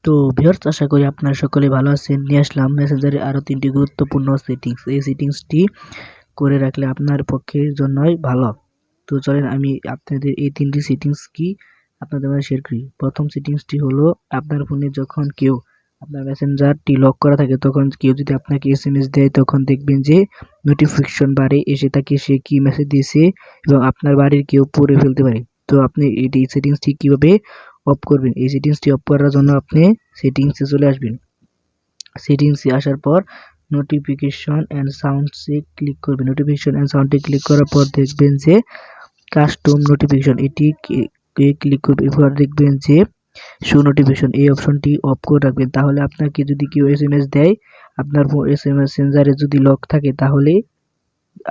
তো ভিউয়ার্স, আশা করি আপনারা সকলে ভালো আছেন। নিয়ে আসলাম মেসেঞ্জারে আরও 3টি গুরুত্বপূর্ণ সেটিংস। এই সেটিংসটি করে রাখলে আপনার পক্ষের জন্যই ভালো। তো চলেন আমি আপনাদের এই 3টি সেটিংস কি আপনাদের মাঝে শেয়ার করি। প্রথম সেটিংসটি হলো, আপনার ফোনে যখন কেউ আপনার মেসেঞ্জারটি লক করা থাকে তখন কেউ যদি আপনাকে এসএমএস দেয় তখন দেখবেন যে নোটিফিকেশন বারে এসে থাকে সে কি মেসেজ দিয়েছে এবং আপনার বাড়ির কেউ পড়ে ফেলতে পারে। তো আপনি এই সেটিংসটি কিভাবে অফ করবেন? এই সেটিংসটি অফ করার জন্য আপনি সেটিংসে চলে আসবেন। সেটিংসে আসার পর নোটিফিকেশন অ্যান্ড সাউন্ডসে ক্লিক করবেন। নোটিফিকেশন অ্যান্ড সাউন্ডে ক্লিক করার পর দেখবেন যে কাস্টম নোটিফিকেশন, এটি ক্লিক করবেন। এরপর দেখবেন যে শো নোটিফিকেশন, এই অপশনটি অফ করে রাখবেন। তাহলে আপনাকে যদি কেউ এসএমএস দেয়, আপনার মেসেঞ্জারে যদি লক থাকে তাহলে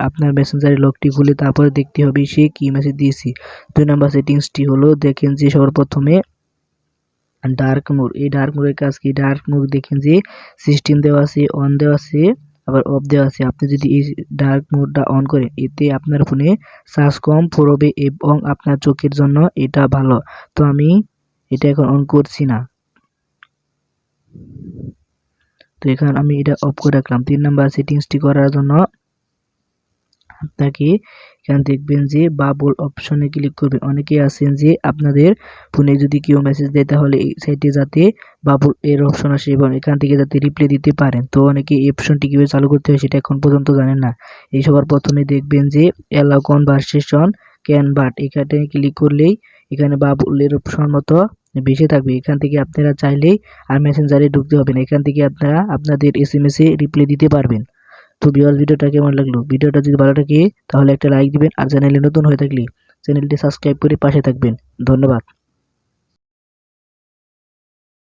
আপনার মেসেঞ্জারের লকটি খুলে তারপরে দেখতে হবে সে কি মেসেজ দিয়েছে। 2 নাম্বার সেটিংসটি হলো, দেখেন যে সর্বপ্রথমে ডার্ক মোড। এই ডার্ক মোডের কাজ কি? ডার্ক মোড দেখেন যে সিস্টেম দেওয়া আছে, অন দেওয়া আছে, আবার অফ দেওয়া আছে। আপনি যদি এই ডার্ক মোডটা অন করেন এতে আপনার ফোনে চার্জ কম পড়বে এবং আপনার চোখের জন্য এটা ভালো। তো আমি এটা এখন অন করছি না, তো এখন আমি এটা অফ করে রাখলাম। 3 নাম্বার সেটিংসটি করার জন্য আপনাকে এখানে দেখবেন যে বাবল অপশনে ক্লিক করবেন। অনেকে আছেন যে আপনাদের ফোনে যদি কেউ মেসেজ দেয় তাহলে এই সাইটে যাতে বাবল এর অপশন আসে এবং এখান থেকে যাতে রিপ্লাই দিতে পারেন। তো অনেকে এই অপশনটি কীভাবে চালু করতে হয় সেটা এখন পর্যন্ত জানেন না। এই সবার প্রথমে দেখবেন যে অ্যালাউ কনভারসেশন ক্যান বাট, এখানে ক্লিক করলেই এখানে বাবলের অপশন মতো বেশি থাকবে। এখান থেকে আপনারা চাইলেই আর মেসেঞ্জারে ঢুকতে হবে না, এখান থেকে আপনারা আপনাদের এসএমএস এ রিপ্লাই দিতে পারবেন। তো ভিউয়ার্স, ভিডিওটা কেমন লাগলো? ভিডিওটা যদি ভালো লাগে তাহলে একটা লাইক দিবেন, আর চ্যানেলে নতুন হয়ে থাকলে চ্যানেলটি সাবস্ক্রাইব করে পাশে থাকবেন। ধন্যবাদ।